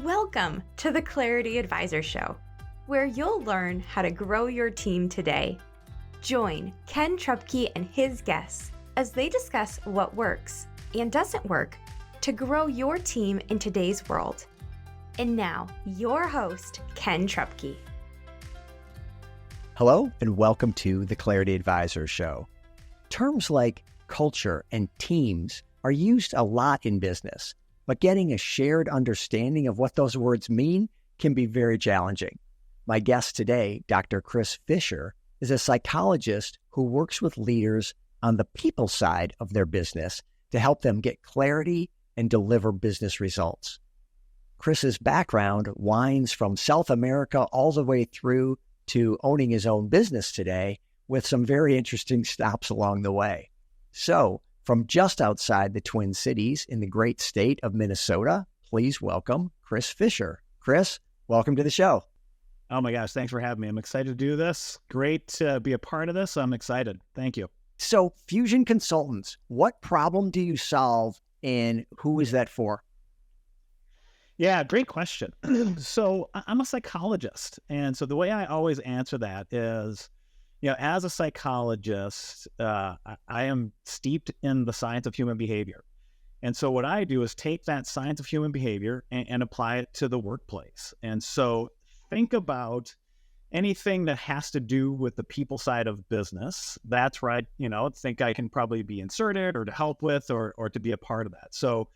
Welcome to the Clarity Advisor Show, where you'll learn how to grow your team today. Join Ken Trupke and his guests as they discuss what works and doesn't work to grow your team in today's world. And now, your host, Ken Trupke. Hello, and welcome to the Clarity Advisor Show. Terms like culture and teams are used a lot in business, but getting a shared understanding of what those words mean can be very challenging. My guest today, Dr. Chris Fischer, is a psychologist who works with leaders on the people side of their business to help them get clarity and deliver business results. Chris's background winds from South America all the way through to owning his own business today, with some very interesting stops along the way. So, from just outside the Twin Cities in the great state of Minnesota, please welcome Chris Fischer. Chris, welcome to the show. Oh my gosh, thanks for having me. I'm excited to do this. Great to be a part of this. I'm excited. Thank you. So, Fusion Consultants, what problem do you solve and who is that for? Yeah, great question. So I'm a psychologist. And so the way I always answer that is, as a psychologist, I am steeped in the science of human behavior. And so what I do is take that science of human behavior and apply it to the workplace. And so think about anything that has to do with the people side of business. That's right. Think I can probably be inserted or to help with or to be a part of that. So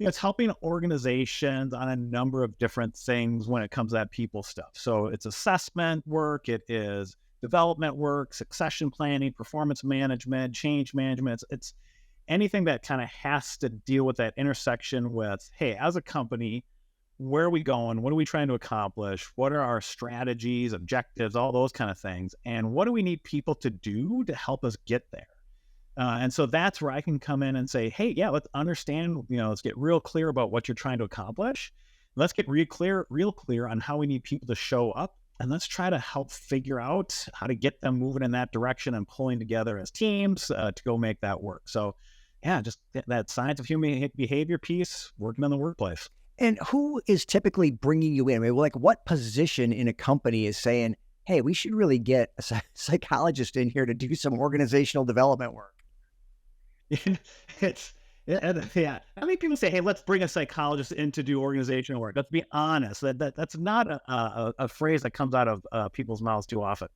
it's helping organizations on a number of different things when it comes to that people stuff. So it's assessment work, it is development work, succession planning, performance management, change management. It's anything that kind of has to deal with that intersection with, hey, as a company, where are we going? What are we trying to accomplish? What are our strategies, objectives, all those kind of things? And what do we need people to do to help us get there? And so that's where I can come in and say, hey, yeah, let's understand, let's get real clear about what you're trying to accomplish. Let's get real clear on how we need people to show up. And let's try to help figure out how to get them moving in that direction and pulling together as teams to go make that work. So yeah, just that science of human behavior piece, working in the workplace. And who is typically bringing you in? I mean, what position in a company is saying, hey, we should really get a psychologist in here to do some organizational development work? Yeah. How many people say, hey, let's bring a psychologist in to do organizational work? Let's be honest. That's not a phrase that comes out of people's mouths too often.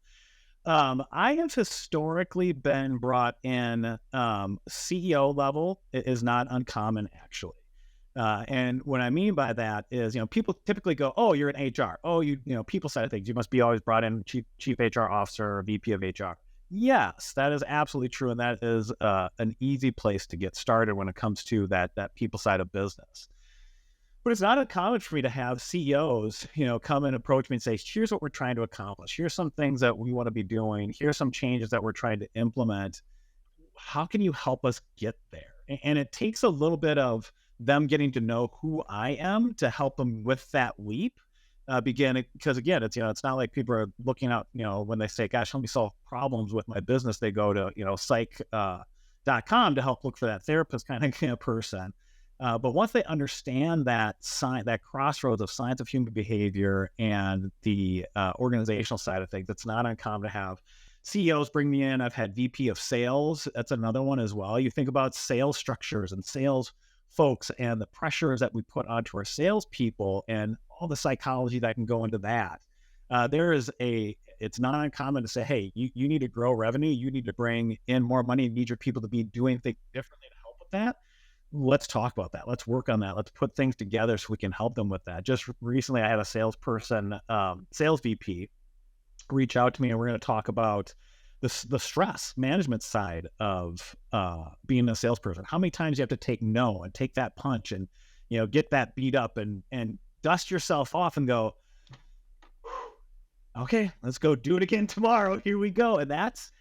I have historically been brought in. CEO level is not uncommon, actually. And what I mean by that is, people typically go, oh, you're in HR. Oh, people side of things. You must be always brought in chief HR officer or VP of HR. Yes, that is absolutely true. And that is an easy place to get started when it comes to that people side of business. But it's not uncommon for me to have CEOs, come and approach me and say, here's what we're trying to accomplish. Here's some things that we want to be doing. Here's some changes that we're trying to implement. How can you help us get there? And it takes a little bit of them getting to know who I am to help them with that leap. Because again, it's not like people are looking out, when they say, gosh, help me solve problems with my business. They go to, psych.com to help look for that therapist kind of person. But once they understand that crossroads of science of human behavior and the organizational side of things, it's not uncommon to have CEOs bring me in. I've had VP of sales. That's another one as well. You think about sales structures and sales folks and the pressures that we put onto our salespeople and all the psychology that can go into that. It's not uncommon to say, hey, you need to grow revenue. You need to bring in more money. You need your people to be doing things differently to help with that. Let's talk about that. Let's work on that. Let's put things together so we can help them with that. Just recently, I had a salesperson, sales VP, reach out to me, and we're going to talk about the stress management side of being a salesperson. How many times you have to take no and take that punch and, get that beat up and dust yourself off and go, okay, let's go do it again tomorrow. Here we go. And that's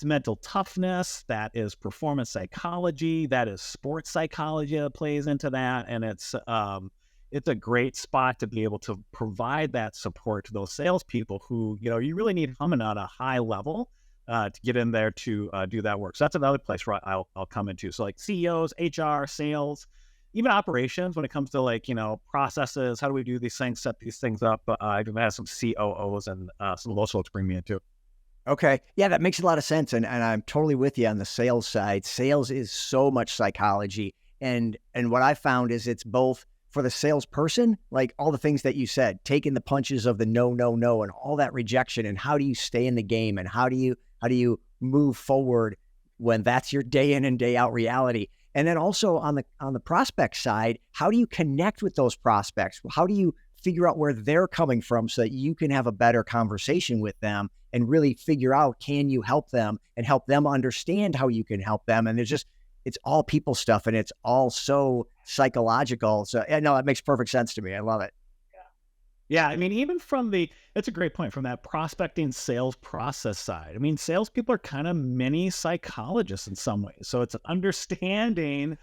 mental toughness. That is performance psychology. That is sports psychology that plays into that. And it's a great spot to be able to provide that support to those salespeople who, you really need humming on a high level to get in there to do that work. So that's another place where I'll come into. So like CEOs, HR, sales, even operations when it comes to like, processes. How do we do these things, set these things up? I've had some COOs and some of those folks bring me into. Okay. Yeah, that makes a lot of sense. And I'm totally with you on the sales side. Sales is so much psychology. And what I found is it's both for the salesperson, like all the things that you said, taking the punches of the no, no, no, and all that rejection. And how do you stay in the game? And how do you move forward when that's your day in and day out reality? And then also on the prospect side, how do you connect with those prospects? How do you figure out where they're coming from so that you can have a better conversation with them and really figure out, can you help them and help them understand how you can help them? And it's all people stuff, and it's all so psychological. So yeah, no, that makes perfect sense to me. I love it. Yeah, I mean, even that's a great point, from that prospecting sales process side. I mean, salespeople are kind of mini psychologists in some ways. So it's understanding,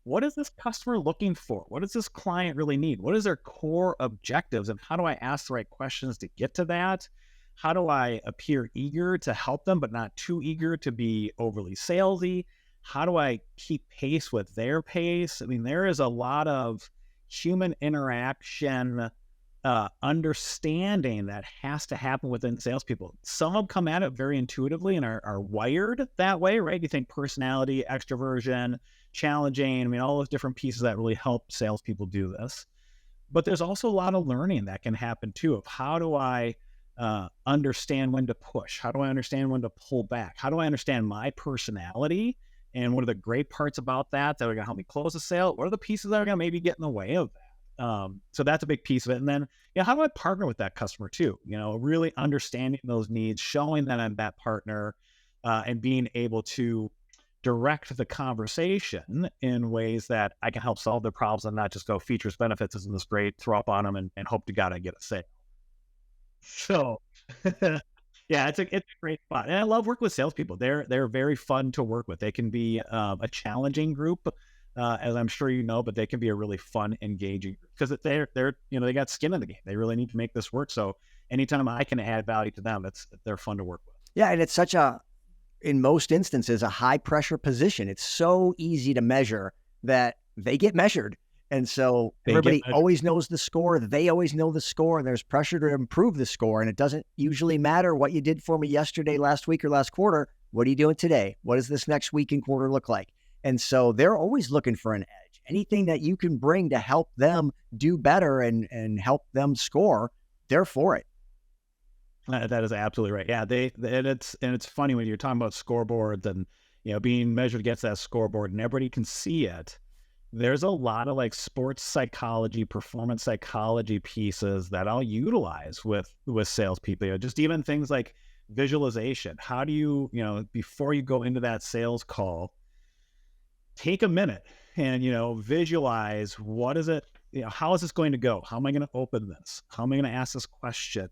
what is this customer looking for? What does this client really need? What is their core objectives? And how do I ask the right questions to get to that? How do I appear eager to help them, but not too eager to be overly salesy? How do I keep pace with their pace? I mean, there is a lot of human interaction understanding that has to happen within salespeople. Some of them come at it very intuitively and are wired that way, right? You think personality, extroversion, challenging, I mean, all those different pieces that really help salespeople do this. But there's also a lot of learning that can happen too, of how do I understand when to push? How do I understand when to pull back? How do I understand my personality? And what are the great parts about that are going to help me close the sale? What are the pieces that are going to maybe get in the way of that? So that's a big piece of it. And then, how do I partner with that customer too? Really understanding those needs, showing that I'm that partner, and being able to direct the conversation in ways that I can help solve their problems and not just go, features, benefits, isn't this great, throw up on them and hope to God I get a sale. So yeah, it's a great spot. And I love working with salespeople. They're very fun to work with. They can be a challenging group, as I'm sure you know, but they can be a really fun, engaging group because they're they got skin in the game. They really need to make this work. So anytime I can add value to them, they're fun to work with. Yeah, and it's such in most instances, a high pressure position. It's so easy to measure that they get measured. And so everybody always knows the score. They always know the score, and there's pressure to improve the score. And it doesn't usually matter what you did for me yesterday, last week, or last quarter. What are you doing today? What does this next week and quarter look like? And so they're always looking for an edge. Anything that you can bring to help them do better and help them score, they're for it. That is absolutely right. Yeah, and it's funny when you're talking about scoreboards and being measured against that scoreboard, and everybody can see it. There's a lot of like sports psychology, performance psychology pieces that I'll utilize with salespeople. Just even things like visualization. How do you, before you go into that sales call, take a minute and, visualize what is it, how is this going to go? How am I going to open this? How am I going to ask this question?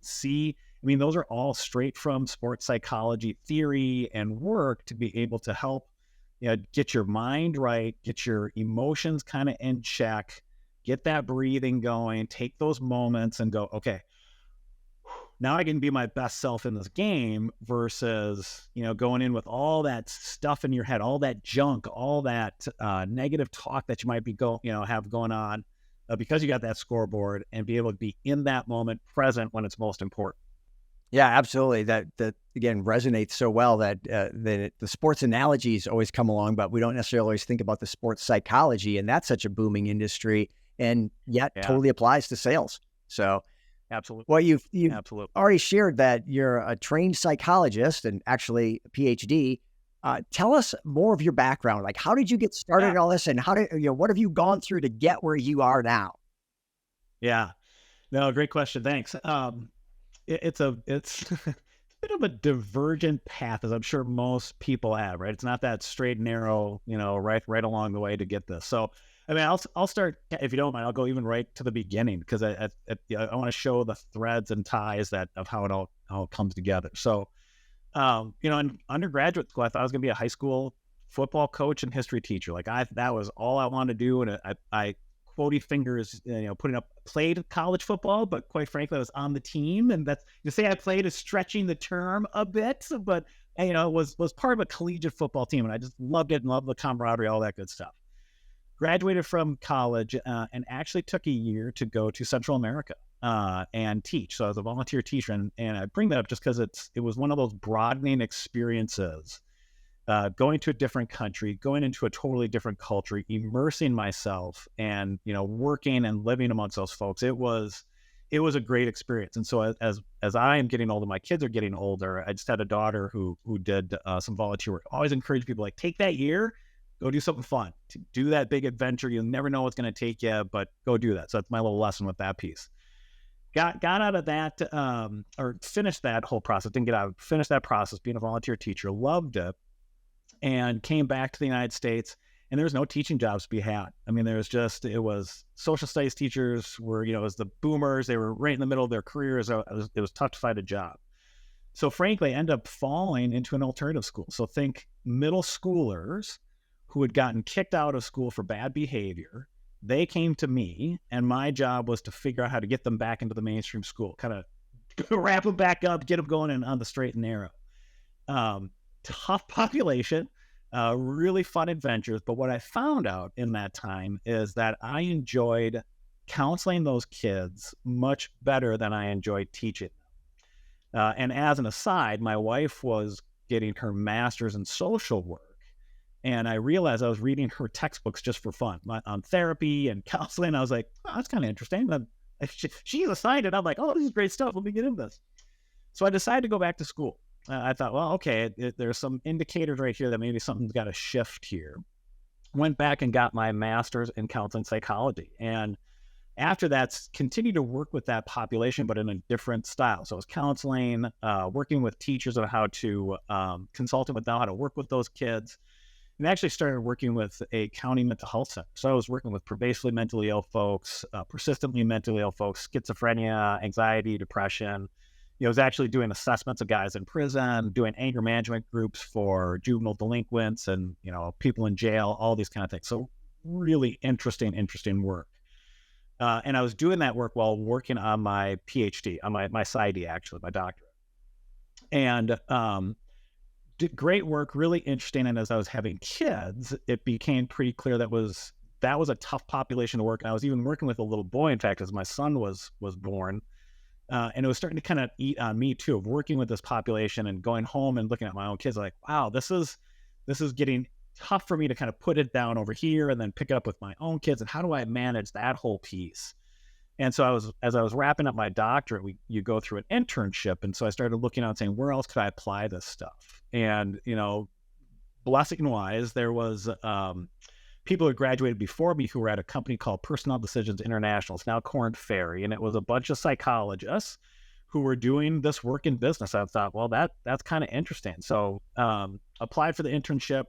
Those are all straight from sports psychology theory and work to be able to help get your mind right, get your emotions kind of in check, get that breathing going, take those moments and go, okay, now I can be my best self in this game versus, going in with all that stuff in your head, all that junk, all that negative talk that you might be have going on because you got that scoreboard, and be able to be in that moment, present when it's most important. Yeah, absolutely. That again resonates so well that the sports analogies always come along, but we don't necessarily always think about the sports psychology, and that's such a booming industry, and yet totally applies to sales. So, absolutely. Well, you've absolutely already shared that you're a trained psychologist and actually a PhD. Tell us more of your background. Like, how did you get started in all this, and what have you gone through to get where you are now? Yeah, no, great question. Thanks. It's a bit of a divergent path, as I'm sure most people have, right? It's not that straight and narrow, right along the way to get this. So, I'll start, if you don't mind, I'll go even right to the beginning, because I want to show the threads and ties of how it all comes together. So, in undergraduate school, I thought I was going to be a high school football coach and history teacher. Like that was all I wanted to do. And I quotey fingers, played college football, but quite frankly, I was on the team. And that's, to say I played is stretching the term a bit, but was part of a collegiate football team. And I just loved it and loved the camaraderie, all that good stuff. graduated from college and actually took a year to go to Central America and teach. So I was a volunteer teacher, and I bring that up just because it was one of those broadening experiences, going to a different country, going into a totally different culture, immersing myself, and working and living amongst those folks. It was a great experience. And so as I am getting older, my kids are getting older. I just had a daughter who did some volunteer work. I always encourage people, like, take that year, go do something fun, do that big adventure. You'll never know what's going to take you, but go do that. So that's my little lesson with that piece. Got out of that, or finished that whole process, didn't get out, finished that process, being a volunteer teacher, loved it, and came back to the United States. And there was no teaching jobs to be had. I mean, it was social studies teachers were, it was the boomers. They were right in the middle of their careers. It was tough to find a job. So frankly, I ended up falling into an alternative school. So think middle schoolers who had gotten kicked out of school for bad behavior. They came to me, and my job was to figure out how to get them back into the mainstream school, kind of wrap them back up, get them going on the straight and narrow. Tough population. Really fun adventures. But what I found out in that time is that I enjoyed counseling those kids much better than I enjoyed teaching them. And as an aside, my wife was getting her master's in social work. And I realized I was reading her textbooks just for fun on therapy and counseling. I was like, oh, that's kind of interesting. She's assigned it. I'm like, oh, this is great stuff. Let me get into this. So I decided to go back to school. I thought, well, okay, there's some indicators right here that maybe something's got to shift here. Went back and got my master's in counseling psychology. And after that, continued to work with that population, but in a different style. So it was counseling, working with teachers on how to consulting with them, how to work with those kids. And actually started working with a county mental health center. So I was working with pervasively mentally ill folks, persistently mentally ill folks, schizophrenia, anxiety, depression. I was actually doing assessments of guys in prison, doing anger management groups for juvenile delinquents and, people in jail, all these kind of things. So really interesting work. And I was doing that work while working on my PhD, on my PsyD, actually, my doctorate. And did great work, really interesting. And as I was having kids, it became pretty clear that was a tough population to work. And I was even working with a little boy, in fact, as my son was born. And it was starting to kind of eat on me too, of working with this population and going home and looking at my own kids like, wow, this is getting tough for me to kind of put it down over here and then pick it up with my own kids. And how do I manage that whole piece? And so as I was wrapping up my doctorate, you go through an internship. And so I started looking out and saying, where else could I apply this stuff? And, blessing wise, there was people who graduated before me who were at a company called Personnel Decisions International. It's now Korn Ferry. And it was a bunch of psychologists who were doing this work in business. I thought, well, that's kind of interesting. So applied for the internship,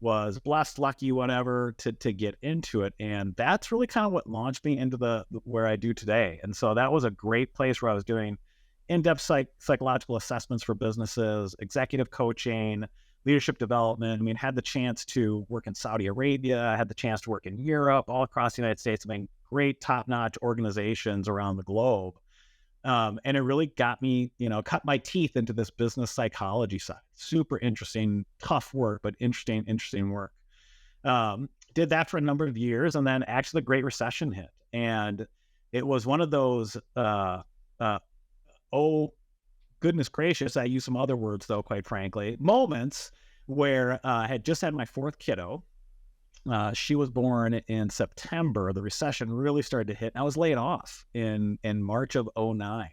was blessed, lucky, whatever, to get into it. And that's really kind of what launched me into where I do today. And so that was a great place where I was doing in-depth psychological assessments for businesses, executive coaching, leadership development. I mean, had the chance to work in Saudi Arabia. I had the chance to work in Europe, all across the United States. I mean, great top-notch organizations around the globe. And it really got me, cut my teeth into this business psychology side. Super interesting, tough work, but interesting work. Did that for a number of years. And then actually the Great Recession hit. And it was one of those, oh, goodness gracious, I use some other words though, quite frankly, moments where I had just had my fourth kiddo. She was born in September. The recession really started to hit. And I was laid off in March of 2009.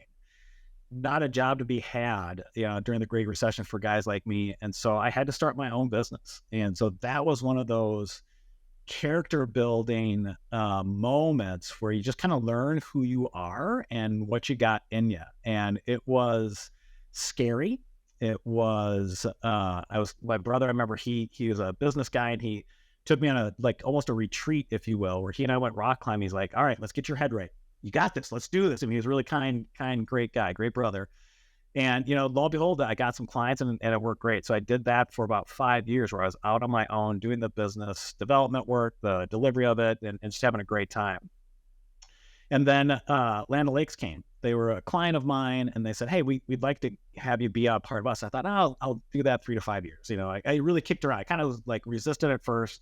Not a job to be had during the Great Recession for guys like me. And so I had to start my own business. And so that was one of those character building moments where you just kind of learn who you are and what you got in you. And it was scary. It was, my brother, I remember he was a business guy, and he took me on almost a retreat, if you will, where he and I went rock climbing. He's like, all right, let's get your head right. You got this. Let's do this. I mean, he was really kind, great guy, great brother. And, lo and behold, I got some clients and it worked great. So I did that for about 5 years where I was out on my own doing the business development work, the delivery of it, and just having a great time. And then Land O'Lakes came. They were a client of mine, and they said, hey, we'd like to have you be a part of us. I thought, I'll do that 3 to 5 years. I really kicked around. I kind of was resisted at first,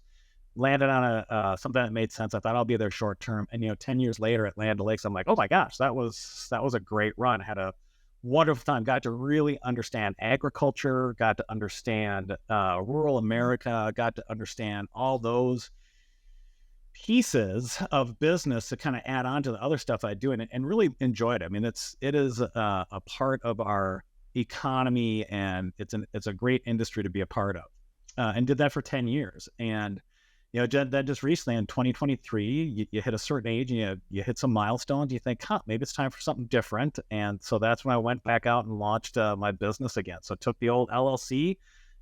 landed on something that made sense. I thought I'll be there short term. And, 10 years later at Land O'Lakes, I'm like, oh my gosh, that was a great run. I had a wonderful time. Got to really understand agriculture, got to understand rural America, got to understand all those pieces of business to kind of add on to the other stuff I do and really enjoyed it. I mean, it is a part of our economy, and it's a great industry to be a part of, and did that for 10 years. And, then just recently in 2023, you hit a certain age and you hit some milestones. You think, maybe it's time for something different. And so that's when I went back out and launched my business again. So I took the old LLC,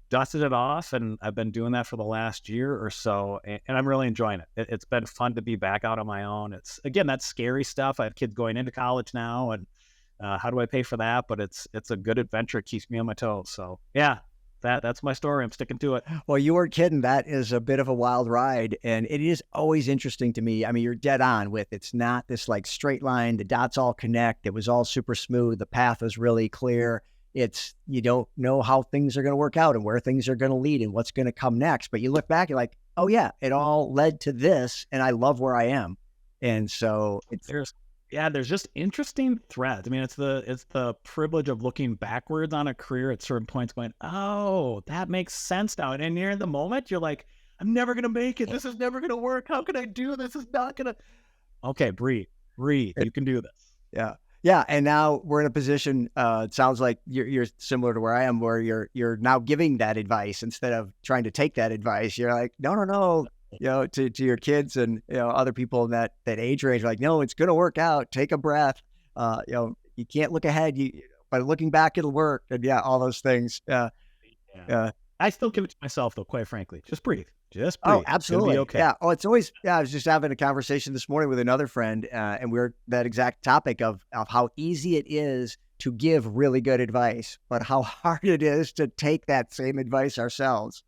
dusted it off, and I've been doing that for the last year or so, and I'm really enjoying it. It's been fun to be back out on my own. It's, again, that scary stuff. I have kids going into college now, and how do I pay for that? But it's a good adventure. It keeps me on my toes. So yeah, that's my story. I'm sticking to it. Well, you weren't kidding. That is a bit of a wild ride, and it is always interesting to me. I mean, you're dead on with it's not this like straight line. The dots all connect. It was all super smooth. The path was really clear. It's, you don't know how things are going to work out and where things are going to lead and what's going to come next. But you look back, you're like, oh yeah, it all led to this, and I love where I am. And so there's just interesting threads. I mean, it's the privilege of looking backwards on a career at certain points, going, oh, that makes sense now. And you're in the moment, you're like, I'm never going to make it. This is never going to work. How can I do this? It's not going to. Okay, breathe. You can do this. Yeah. Yeah, and now we're in a position. It sounds like you're similar to where I am, where you're now giving that advice instead of trying to take that advice. You're like, no, to your kids and other people in that age range. Like, no, it's going to work out. Take a breath. You can't look ahead. By looking back, it'll work. And yeah, all those things. I still give it to myself, though. Quite frankly, just breathe. Just breathe. Oh, absolutely. Okay. Yeah. Oh, it's always, I was just having a conversation this morning with another friend, and we're that exact topic of how easy it is to give really good advice, but how hard it is to take that same advice ourselves.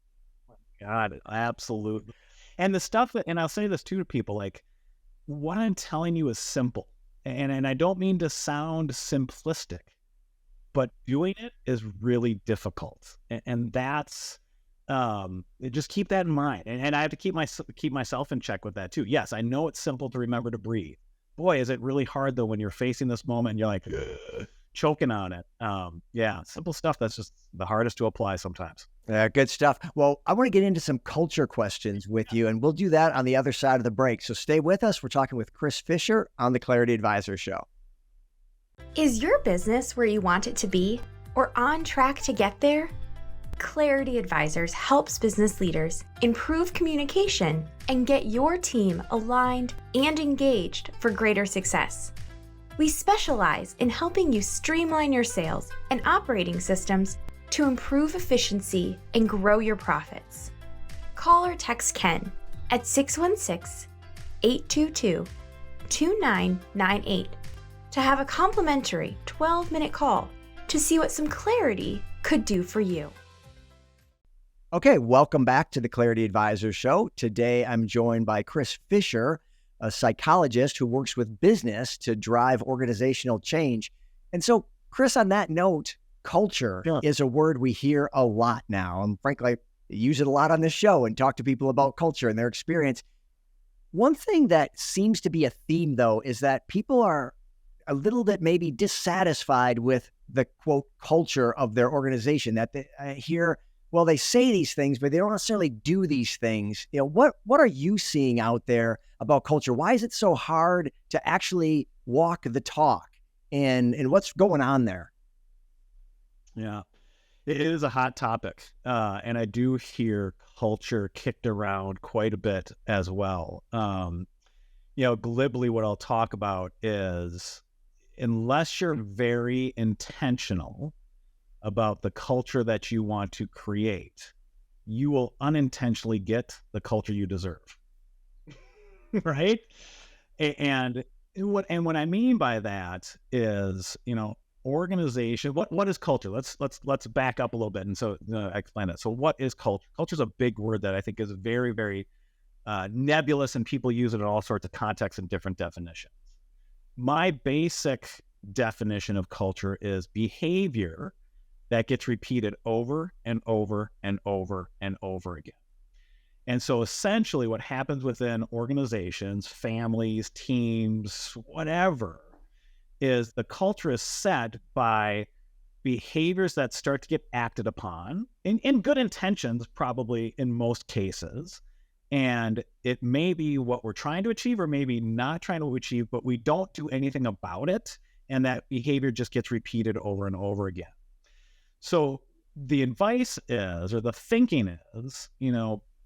God, absolutely. And the stuff and I'll say this too to people, like, what I'm telling you is simple. And I don't mean to sound simplistic, but doing it is really difficult. And that's, just keep that in mind. And I have to keep myself in check with that too. Yes, I know it's simple to remember to breathe. Boy, is it really hard though when you're facing this moment and you're like choking on it. Yeah, simple stuff that's just the hardest to apply sometimes. Yeah, good stuff. Well, I want to get into some culture questions with you, and we'll do that on the other side of the break. So stay with us. We're talking with Chris Fischer on the Clarity Advisor Show. Is your business where you want it to be or on track to get there? Clarity Advisors helps business leaders improve communication and get your team aligned and engaged for greater success. We specialize in helping you streamline your sales and operating systems to improve efficiency and grow your profits. Call or text Ken at 616-822-2998 to have a complimentary 12-minute call to see what some clarity could do for you. Okay, welcome back to the Clarity Advisor Show. Today, I'm joined by Chris Fischer, a psychologist who works with business to drive organizational change. And so, Chris, on that note, culture is a word we hear a lot now. And frankly, I use it a lot on this show and talk to people about culture and their experience. One thing that seems to be a theme, though, is that people are a little bit maybe dissatisfied with the, quote, culture of their organization, that they hear, well, they say these things, but they don't necessarily do these things. What are you seeing out there about culture? Why is it so hard to actually walk the talk, and what's going on there? Yeah, it is a hot topic. And I do hear culture kicked around quite a bit as well. Glibly, what I'll talk about is, unless you're very intentional about the culture that you want to create, you will unintentionally get the culture you deserve. Right? And what I mean by that is, organization. What is culture? Let's back up a little bit and so explain that. So what is culture? Culture is a big word that I think is very, very nebulous, and people use it in all sorts of contexts and different definitions. My basic definition of culture is behavior that gets repeated over and over and over and over again. And so essentially what happens within organizations, families, teams, whatever, is the culture is set by behaviors that start to get acted upon in good intentions, probably in most cases. And it may be what we're trying to achieve or maybe not trying to achieve, but we don't do anything about it. And that behavior just gets repeated over and over again. So the advice is, or the thinking is,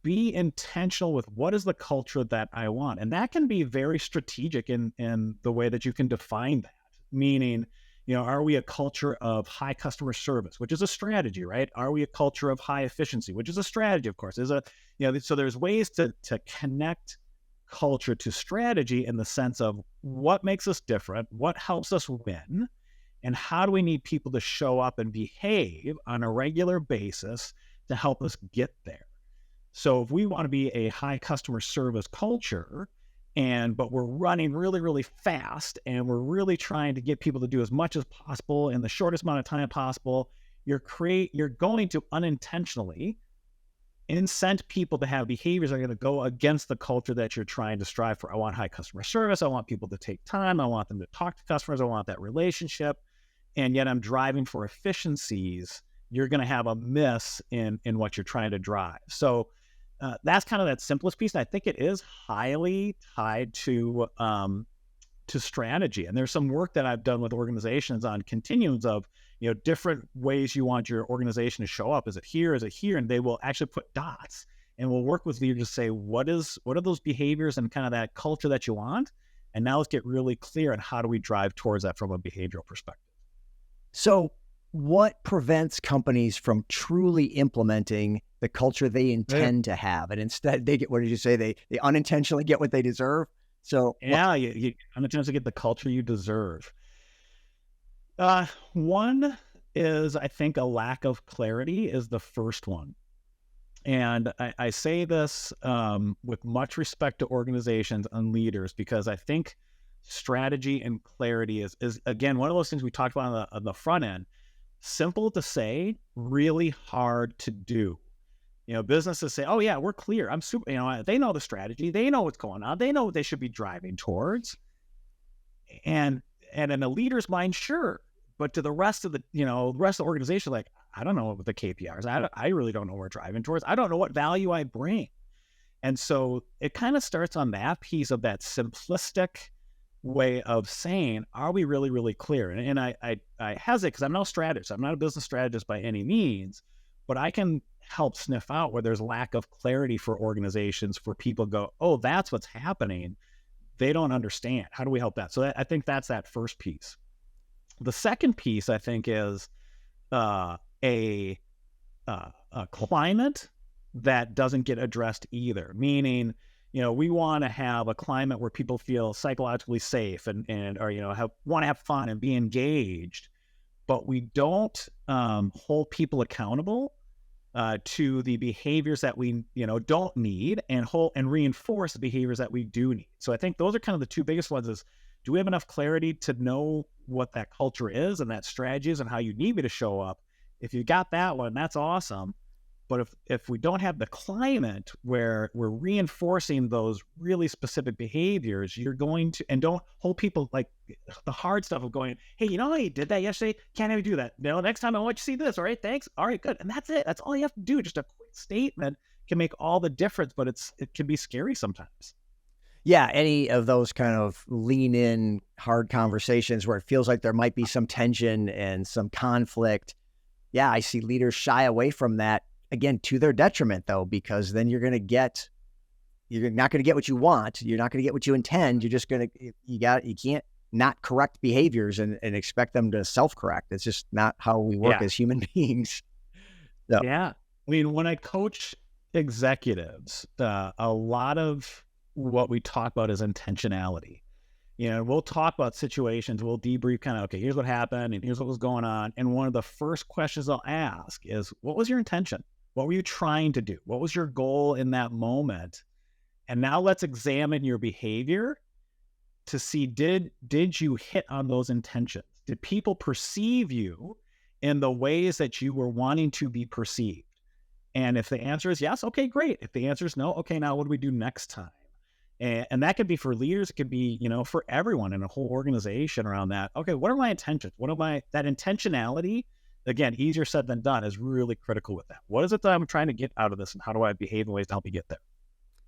be intentional with what is the culture that I want. And that can be very strategic in the way that you can define that. Meaning, are we a culture of high customer service, which is a strategy, right? Are we a culture of high efficiency, which is a strategy, of course. So there's ways to connect culture to strategy in the sense of what makes us different, what helps us win, and how do we need people to show up and behave on a regular basis to help us get there. So if we want to be a high customer service culture, but we're running really, really fast and we're really trying to get people to do as much as possible in the shortest amount of time possible, you're going to unintentionally incent people to have behaviors that are going to go against the culture that you're trying to strive for. I want high customer service. I want people to take time. I want them to talk to customers. I want that relationship. And yet I'm driving for efficiencies. You're going to have a miss in what you're trying to drive. So that's kind of that simplest piece. And I think it is highly tied to strategy. And there's some work that I've done with organizations on continuums of, different ways you want your organization to show up. Is it here? Is it here? And they will actually put dots and we'll work with you to say, what are those behaviors and kind of that culture that you want? And now let's get really clear on how do we drive towards that from a behavioral perspective. So what prevents companies from truly implementing the culture they intend to have? And instead they get, what did you say? They unintentionally get what they deserve. So yeah, you unintentionally get the culture you deserve. One is, I think, a lack of clarity is the first one. And I say this with much respect to organizations and leaders, because I think strategy and clarity is again, one of those things we talked about on the front end. Simple to say, really hard to do. Businesses say, oh yeah, we're clear. I'm super, they know the strategy. They know what's going on. They know what they should be driving towards. And in a leader's mind, sure. But to the rest of the organization, like, I don't know what the KPIs are. I really don't know where we're driving towards. I don't know what value I bring. And so it kind of starts on that piece of that simplistic way of saying, are we really, really clear? And I hesitate because I'm no strategist. I'm not a business strategist by any means, but I can help sniff out where there's lack of clarity for organizations, for people go, oh, that's what's happening. They don't understand. How do we help that? So I think that's that first piece. The second piece, I think, is a climate that doesn't get addressed either. Meaning, we want to have a climate where people feel psychologically safe and want to have fun and be engaged, but we don't hold people accountable to the behaviors that we don't need, and reinforce the behaviors that we do need. So I think those are kind of the two biggest ones. Is, do we have enough clarity to know what that culture is and that strategy is and how you need me to show up? If you got that one, that's awesome. But if we don't have the climate where we're reinforcing those really specific behaviors, you're going to, and don't hold people like the hard stuff of going, hey, you know how you did that yesterday? Can't have you do that. No, next time I want you to see this. All right, thanks. All right, good. And that's it. That's all you have to do. Just a quick statement can make all the difference, but it can be scary sometimes. Yeah, any of those kind of lean in hard conversations where it feels like there might be some tension and some conflict. Yeah, I see leaders shy away from that, again, to their detriment though, because then you're not going to get what you want. You're not going to get what you intend. You're just going to, you can't not correct behaviors and expect them to self-correct. It's just not how we work as human beings. So. Yeah. I mean, when I coach executives, a lot of what we talk about is intentionality. We'll talk about situations, we'll debrief kind of, okay, here's what happened and here's what was going on. And one of the first questions I'll ask is, what was your intention? What were you trying to do? What was your goal in that moment? And now let's examine your behavior to see, did you hit on those intentions? Did people perceive you in the ways that you were wanting to be perceived? And if the answer is yes, okay, great. If the answer is no, okay, now what do we do next time? And that could be for leaders. It could be, for everyone in a whole organization around that. Okay, what are my intentions? That intentionality, again, easier said than done, is really critical with that. What is it that I'm trying to get out of this, and how do I behave in ways to help me get there?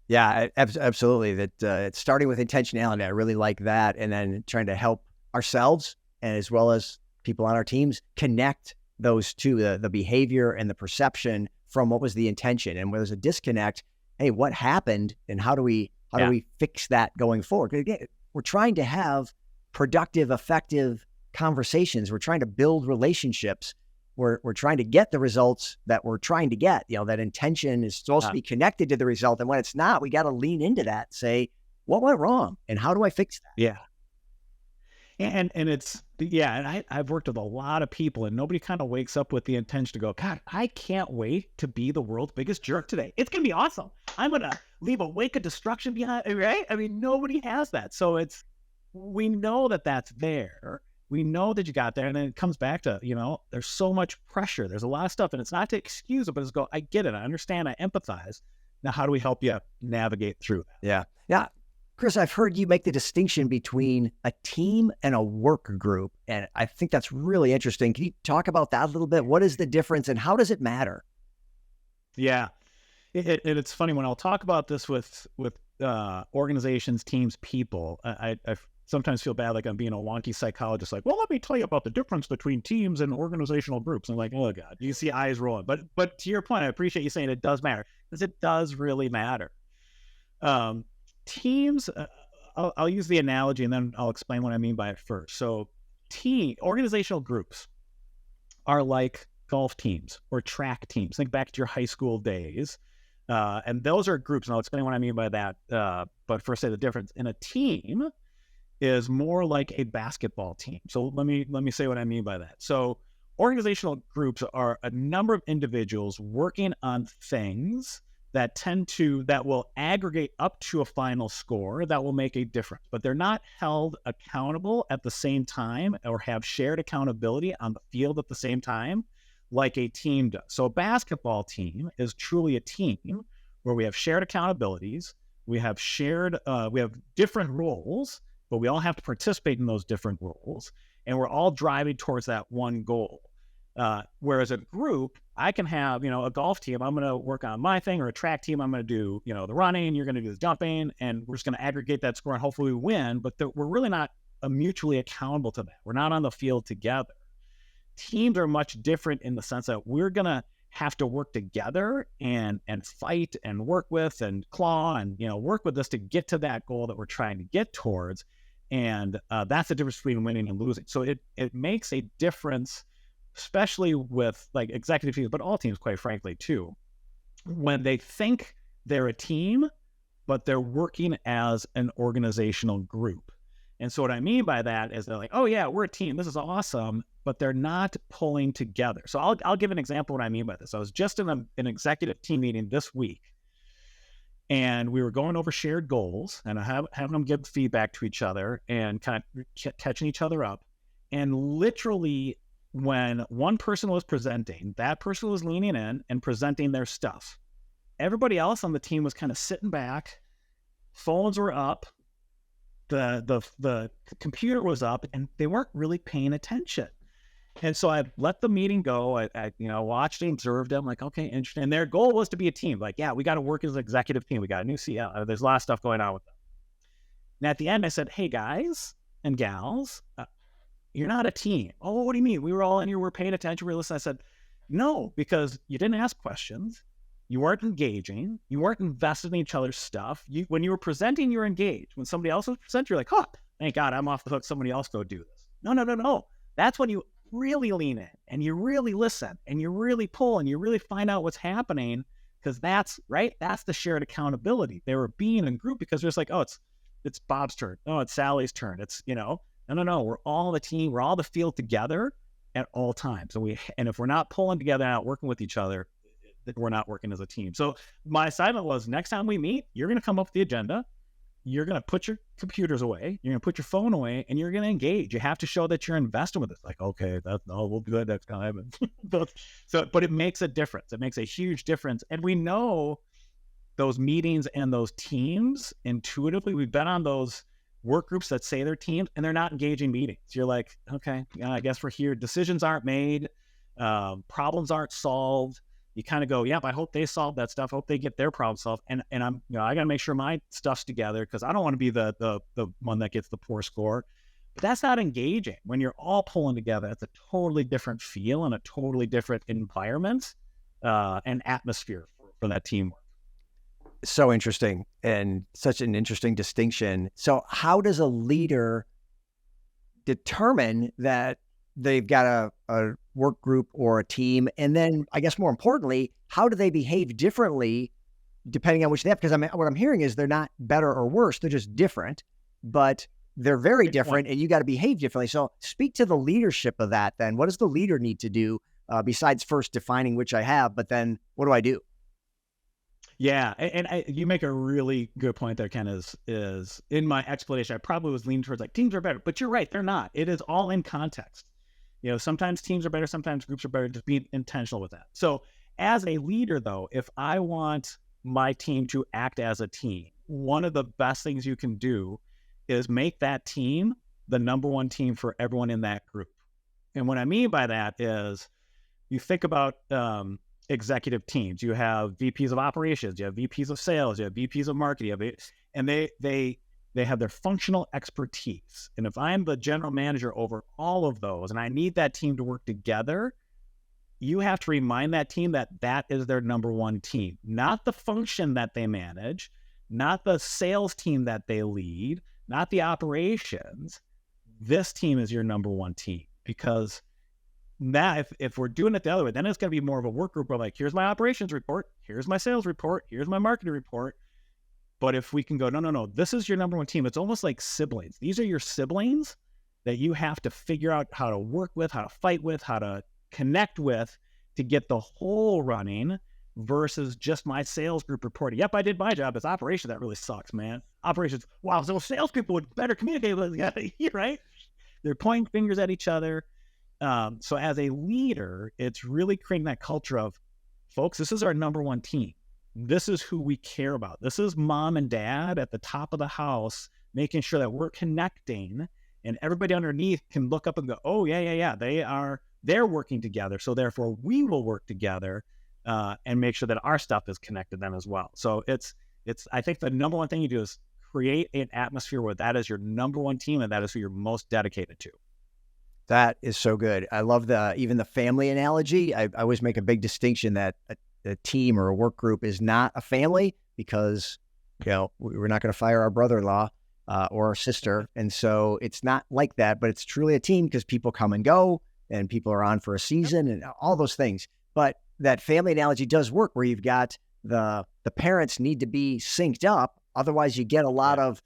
Yeah, absolutely. That it's starting with intentionality. I really like that. And then trying to help ourselves and as well as people on our teams connect those two, the behavior and the perception from what was the intention. And where there's a disconnect, hey, what happened and how do we fix that going forward? 'Cause again, we're trying to have productive, effective conversations. We're trying to build relationships. We're trying to get the results that we're trying to get. That intention is supposed to be connected to the result. And when it's not, we got to lean into that, say, what went wrong and how do I fix that? Yeah. And I've worked with a lot of people, and nobody kind of wakes up with the intention to go, God, I can't wait to be the world's biggest jerk today. It's going to be awesome. I'm going to leave a wake of destruction behind, right? I mean, nobody has that. So we know that that's there. We know that you got there. And then it comes back to, there's so much pressure. There's a lot of stuff, and it's not to excuse it, but it's go, I get it. I understand. I empathize. Now, how do we help you navigate through that? Yeah. Yeah. Chris, I've heard you make the distinction between a team and a work group, and I think that's really interesting. Can you talk about that a little bit? What is the difference and how does it matter? Yeah. It's funny when I'll talk about this with organizations, teams, people, I sometimes feel bad like I'm being a wonky psychologist, like, well, let me tell you about the difference between teams and organizational groups. I'm like, oh God, you see eyes rolling. But to your point, I appreciate you saying it does matter, because it does really matter. Teams, I'll use the analogy and then I'll explain what I mean by it first. So organizational groups are like golf teams or track teams. Think back to your high school days. And those are groups, and I'll explain what I mean by that. But first, say the difference. In a team is more like a basketball team. So let me say what I mean by that. So organizational groups are a number of individuals working on things that will aggregate up to a final score that will make a difference, but they're not held accountable at the same time or have shared accountability on the field at the same time like a team does. So a basketball team is truly a team where we have shared accountabilities, we have different roles, but we all have to participate in those different roles, and we're all driving towards that one goal. Whereas a group, I can have, a golf team, I'm going to work on my thing, or a track team, I'm going to do, the running, you're going to do the jumping, and we're just going to aggregate that score and hopefully we win. But we're really not mutually accountable to that. We're not on the field together. Teams are much different in the sense that we're going to have to work together and fight and work with and claw and, work with us to get to that goal that we're trying to get towards. And that's the difference between winning and losing. So it makes a difference, especially with like executive teams, but all teams, quite frankly, too, when they think they're a team, but they're working as an organizational group. And so what I mean by that is they're like, oh yeah, we're a team, this is awesome, but they're not pulling together. So I'll give an example of what I mean by this. I was just in an executive team meeting this week, and we were going over shared goals and having them give feedback to each other and kind of catching each other up. And literally, when one person was presenting, that person was leaning in and presenting their stuff. Everybody else on the team was kind of sitting back, phones were up, the computer was up, and they weren't really paying attention. And so I let the meeting go. I watched and observed them, like, okay, interesting. And their goal was to be a team. Like, yeah, we got to work as an executive team. We got a new CL. There's a lot of stuff going on with them. And at the end, I said, hey, guys and gals, you're not a team. Oh, what do you mean? We were all in here. We're paying attention. We were listening. I said, no, because you didn't ask questions. You weren't engaging. You weren't invested in each other's stuff. When you were presenting, you're engaged. When somebody else was presenting, you're like, oh, thank God, I'm off the hook. Somebody else go do this. No. That's when you really lean in and you really listen and you really pull and you really find out what's happening, because that's the shared accountability. They were being in group because there's like, oh, it's Bob's turn. Oh, it's Sally's turn. It's, no. We're all the team. We're all the field together at all times. And if we're not pulling together and out working with each other, we're not working as a team. So my assignment was, next time we meet, you're going to come up with the agenda. you're going to put your computers away, you're going to put your phone away, and you're going to engage. You have to show that you're invested with this. Like, okay, we'll do that next time. But it makes a difference. It makes a huge difference. And we know those meetings and those teams intuitively. We've been on those work groups that say they're teams and they're not engaging meetings. You're like, okay, I guess we're here. Decisions aren't made. Problems aren't solved. You kind of go, yep, I hope they solve that stuff. I hope they get their problem solved. And I'm, I got to make sure my stuff's together because I don't want to be the one that gets the poor score. But that's not engaging. When you're all pulling together, it's a totally different feel and a totally different environment and atmosphere for that teamwork. So interesting, and such an interesting distinction. So how does a leader determine that they've got a work group or a team? And then I guess more importantly, how do they behave differently depending on which they have? Because what I'm hearing is they're not better or worse. They're just different, but they're very different and you got to behave differently. So speak to the leadership of that then. What does the leader need to do besides first defining which I have, but then what do I do? Yeah, and you make a really good point there, Ken, is in my explanation, I probably was leaning towards like teams are better, but you're right, they're not. It is all in context. Sometimes teams are better, sometimes groups are better, just be intentional with that. So as a leader though, if I want my team to act as a team, one of the best things you can do is make that team the number one team for everyone in that group. And what I mean by that is you think about, executive teams. You have VPs of operations, you have VPs of sales, you have VPs of marketing, and they have their functional expertise. And if I'm the general manager over all of those and I need that team to work together, you have to remind that team that that is their number one team, not the function that they manage, not the sales team that they lead, not the operations. This team is your number one team, because now, if we're doing it the other way, then it's going to be more of a work group where like, here's my operations report, here's my sales report, here's my marketing report. But if we can go, no, this is your number one team. It's almost like siblings. These are your siblings that you have to figure out how to work with, how to fight with, how to connect with to get the whole running versus just my sales group reporting. Yep, I did my job. It's operations. That really sucks, man. Operations. Wow, so salespeople would better communicate with you, right? They're pointing fingers at each other. So as a leader, it's really creating that culture of, folks, this is our number one team. This is who we care about. This is mom and dad at the top of the house, making sure that we're connecting and everybody underneath can look up and go, oh, yeah. They're working together. So therefore we will work together and make sure that our stuff is connected to them as well. So I think the number one thing you do is create an atmosphere where that is your number one team and that is who you're most dedicated to. That is so good. I love even the family analogy. I always make a big distinction that a team or a work group is not a family because, we're not going to fire our brother-in-law or our sister. And so it's not like that, but it's truly a team because people come and go and people are on for a season and all those things. But that family analogy does work where you've got the parents need to be synced up. Otherwise you get a lot of,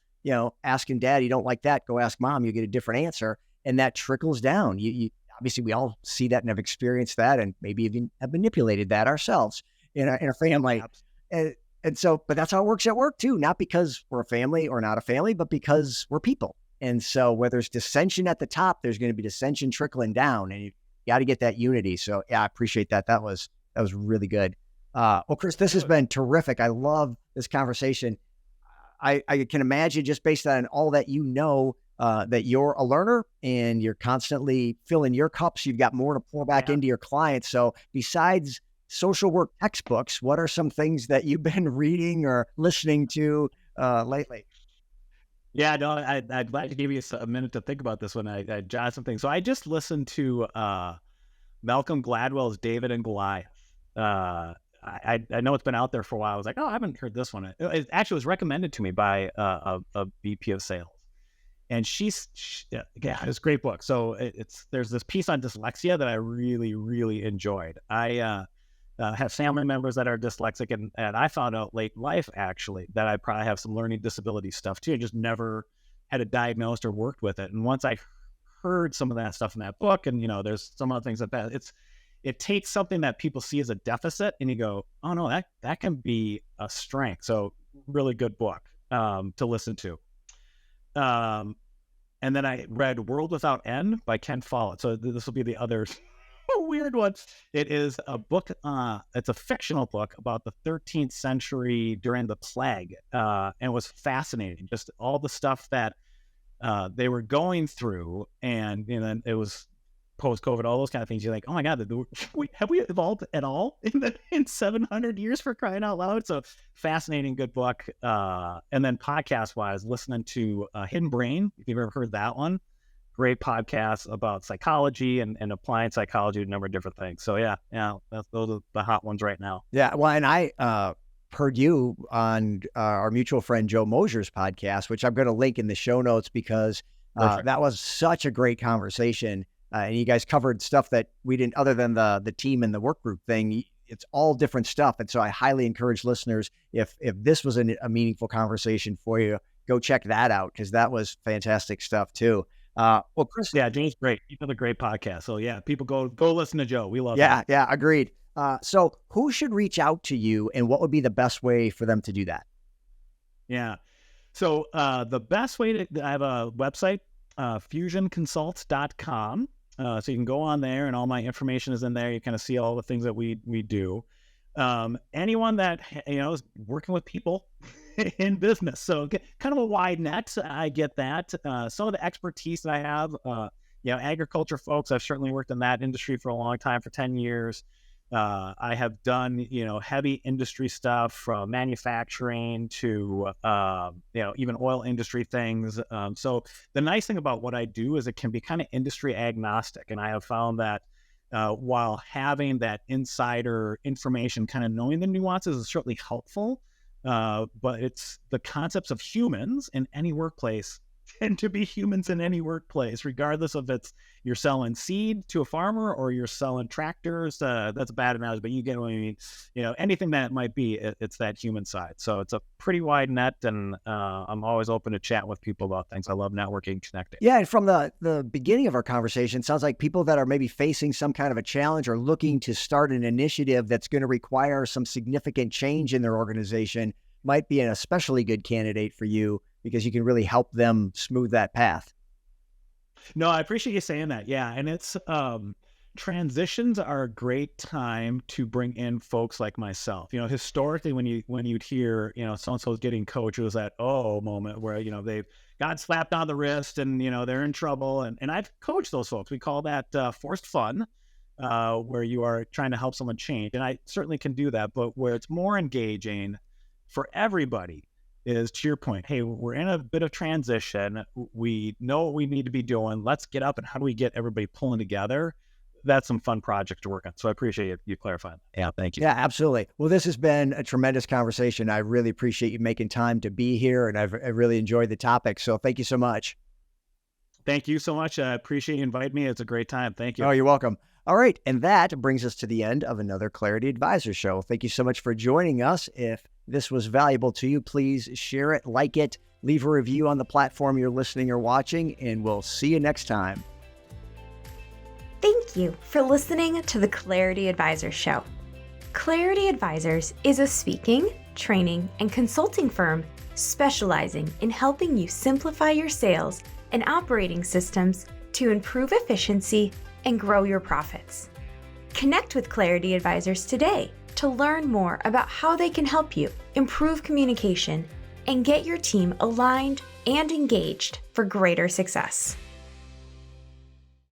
asking dad, you don't like that, go ask mom, you get a different answer. And that trickles down. You obviously, we all see that and have experienced that and maybe even have manipulated that ourselves in a family. And so, but that's how it works at work too, not because we're a family or not a family, but because we're people. And so where there's dissension at the top, there's going to be dissension trickling down and you got to get that unity. So yeah, I appreciate that. That was really good. Well, Chris, this has been terrific. I love this conversation. I can imagine just based on all that that you're a learner and you're constantly filling your cups. You've got more to pour back into your clients. So besides social work textbooks, what are some things that you've been reading or listening to lately? Yeah, no, I'd like to give you a minute to think about this one. I jotted some things. So I just listened to Malcolm Gladwell's David and Goliath. I know it's been out there for a while. I was like, oh, I haven't heard this one. It actually was recommended to me by a VP of sales. And it's a great book. So there's this piece on dyslexia that I really, really enjoyed. I have family members that are dyslexic, and I found out late in life, actually, that I probably have some learning disability stuff too. I just never had it diagnosed or worked with it. And once I heard some of that stuff in that book, and there's some other things it takes something that people see as a deficit, and you go, oh no, that can be a strength. So really good book. to listen to. And then I read World Without End by Ken Follett. So this will be the other weird one. It is a book. It's a fictional book about the 13th century during the plague, and it was fascinating. Just all the stuff that they were going through, and it was post-COVID, all those kind of things. You're like, oh my God, have we evolved at all in 700 years, for crying out loud? So fascinating, good book. And then podcast-wise, listening to Hidden Brain, if you've ever heard that one. Great podcast about psychology and applying psychology to a number of different things. So yeah, those are the hot ones right now. Yeah, well, and I heard you on our mutual friend Joe Mosier's podcast, which I'm going to link in the show notes because that was such a great conversation. And you guys covered stuff that we didn't, other than the team and the work group thing. It's all different stuff. And so I highly encourage listeners, if this was a meaningful conversation for you, go check that out, because that was fantastic stuff too. Well, Chris. Yeah, Joe's great. He's another great podcast. So yeah, people go listen to Joe. We love him. Yeah, agreed. So who should reach out to you, and what would be the best way for them to do that? Yeah. So the best way I have a website, fusionconsult.com. So you can go on there, and all my information is in there. You kind of see all the things that we do. Anyone that is working with people in business, so kind of a wide net. I get that. Some of the expertise that I have, agriculture folks. I've certainly worked in that industry for a long time, for 10 years. I have done heavy industry stuff, from manufacturing to even oil industry things. So the nice thing about what I do is it can be kind of industry agnostic, and I have found that while having that insider information, kind of knowing the nuances, is certainly helpful. But it's the concepts of humans in any workplace tend to be humans in any workplace, regardless of it's you're selling seed to a farmer or you're selling tractors. That's a bad analogy, but you get what I mean. Anything that it might be, it's that human side. So it's a pretty wide net, and I'm always open to chat with people about things. I love networking, connecting. Yeah, and from the beginning of our conversation, it sounds like people that are maybe facing some kind of a challenge or looking to start an initiative that's going to require some significant change in their organization might be an especially good candidate for you, because you can really help them smooth that path. No, I appreciate you saying that. Yeah. And it's, transitions are a great time to bring in folks like myself. Historically, when you'd hear, so-and-so's getting coached, it was that, moment where, they've got slapped on the wrist and, they're in trouble. And I've coached those folks. We call that forced fun, where you are trying to help someone change. And I certainly can do that, but where it's more engaging for everybody is, to your point, hey, we're in a bit of transition. We know what we need to be doing. Let's get up, and how do we get everybody pulling together? That's some fun project to work on. So I appreciate you clarifying. Yeah, thank you. Yeah, absolutely. Well, this has been a tremendous conversation. I really appreciate you making time to be here, and I really enjoyed the topic. So thank you so much. Thank you so much. I appreciate you inviting me. It's a great time. Thank you. Oh, you're welcome. All right. And that brings us to the end of another Clarity Advisor Show. Thank you so much for joining us. If this was valuable to you, please share it, like it, leave a review on the platform you're listening or watching, and we'll see you next time. Thank you for listening to the Clarity Advisor Show. Clarity Advisors is a speaking, training, and consulting firm specializing in helping you simplify your sales and operating systems to improve efficiency and grow your profits. Connect with Clarity Advisors today to learn more about how they can help you improve communication and get your team aligned and engaged for greater success.